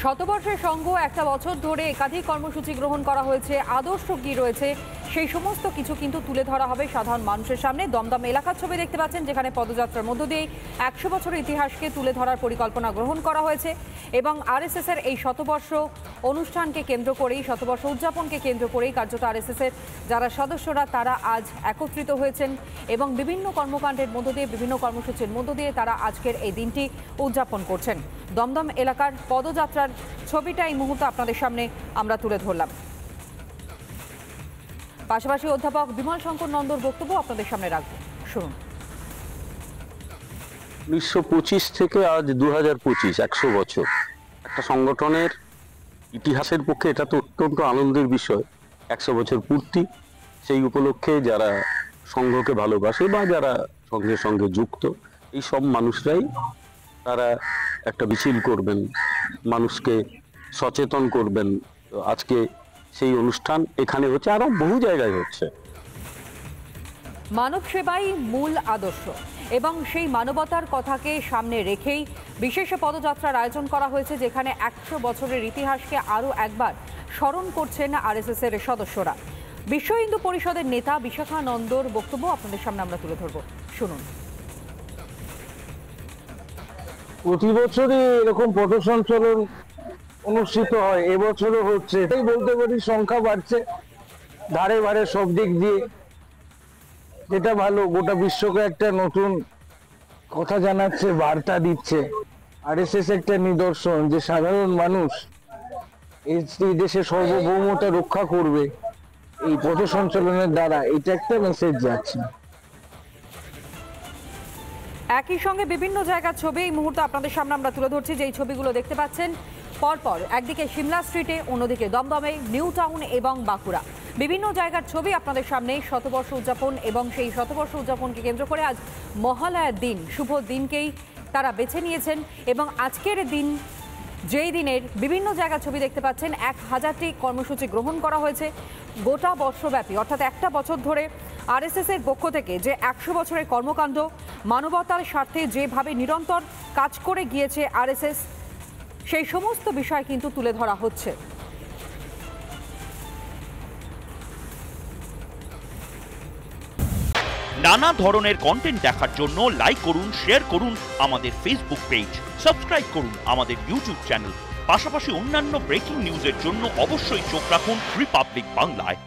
শতবর্ষের সঙ্গ একটা বছর ধরে একাধিক কর্মসূচি গ্রহণ করা হয়েছে। আদর্শ কি রয়েছে সেই সমস্ত কিছু কিন্তু তুলে ধরা হবে সাধারণ মানুষের সামনে। দমদম এলাকার ছবি দেখতে পাচ্ছেন, যেখানে পদযাত্রার মধ্য দিয়ে 100 বছরের ইতিহাসকে তুলে ধরার পরিকল্পনা গ্রহণ করা হয়েছে এবং আরএসএস এর এই শতবর্ষ অনুষ্ঠানকে কেন্দ্র করেই, শতবর্ষ উদযাপনকে কেন্দ্র করেই কার্যত আরএসএস এর যারা সদস্যরা তারা আজ একত্রিত হয়েছেন এবং বিভিন্ন কর্মকাণ্ডের মধ্য দিয়ে, বিভিন্ন কর্মসূচির মধ্য দিয়ে তারা আজকের এই দিনটি উদযাপন করছেন। দমদম এলাকার পদযাত্রার ছবিটা এই মুহূর্তে আপনাদের সামনে আমরা তুলে ধরলাম। পাশাপাশি অধ্যাপক বিমল শঙ্কর নন্দর বক্তব্য আপনাদের সামনে রাখবো, শুনুন। 1925 থেকে আজ 2025, 100 বছর। একটা সংগঠনের ইতিহাসের পক্ষে এটা তো অত্যন্ত আনন্দের বিষয়। 100 বছর পূর্তি, সেই উপলক্ষে যারা সংঘকে ভালোবাসে বা যারা সঙ্গে সঙ্গে যুক্ত, এই সব মানুষরাই তারা একটা মিছিল করবেন, মানুষকে সচেতন করবেন। আজকে সেই অনুষ্ঠান এখানে হচ্ছে, আরো বহু জায়গায় হচ্ছে। মানব সেবাই মূল আদর্শ এবং সেই মানবতার কথাকে সামনে রেখেই বিশেষ পদযাত্রার আয়োজন করা হয়েছে, যেখানে 100 বছরের ইতিহাসকে আরও একবার স্মরণ করছেন আরএসএস এর সদস্যরা। বিশ্ব হিন্দু পরিষদের নেতা বিশাখা নন্দর বক্তব্য আপনাদের সামনে আমরা তুলে ধরবো, শুনুন। প্রতি বছরই এরকম পথ সঞ্চলন অনুষ্ঠিত হয়, এবছরও হচ্ছে। এটাই বলতে পারি, সংখ্যা বাড়ছে ধারে ধারে সব দিক দিয়ে, যেটা ভালো। গোটা বিশ্বকে একটা নতুন কথা জানাচ্ছে, বার্তা দিচ্ছে। আরএসএস একটা নিদর্শন যে সাধারণ মানুষ এই দেশের সার্বভৌমতা রক্ষা করবে এই পথ সঞ্চালনের দ্বারা, এটা একটা মেসেজ যাচ্ছে। একই সঙ্গে বিভিন্ন জায়গার ছবি এই মুহূর্তে আপনাদের সামনে আমরা তুলে ধরছি, যেই ছবিগুলো দেখতে পাচ্ছেন পরপর, একদিকে সিমলা স্ট্রিটে, অন্যদিকে দমদমে, নিউ টাউন এবং বাঁকুড়া। বিভিন্ন জায়গার ছবি আপনাদের সামনে শতবর্ষ উদযাপন এবং সেই শতবর্ষ উদযাপনকে কেন্দ্র করে আজ মহালয়ার দিন, শুভ দিনকেই তারা বেছে নিয়েছেন এবং আজকের দিন, যেই দিনের বিভিন্ন জায়গার ছবি দেখতে পাচ্ছেন, 1000টি কর্মসূচি গ্রহণ করা হয়েছে গোটা বর্ষব্যাপী। অর্থাৎ একটা বছর ধরে আরএসএস এর পক্ষ থেকে যে 100 বছরের কর্মকাণ্ড, মানবতার স্বার্থে যেভাবে নিরন্তর কাজ করে গিয়েছে আরএসএস, সেই সমস্ত বিষয় কিন্তু তুলে ধরা হচ্ছে। নানা ধরনের কন্টেন্ট দেখার জন্য লাইক করুন, শেয়ার করুন আমাদের ফেসবুক পেজ, সাবস্ক্রাইব করুন আমাদের ইউটিউব চ্যানেল। পাশাপাশি অন্যান্য ব্রেকিং নিউজের জন্য অবশ্যই চোখ রাখুন রিপাবলিক বাংলায়।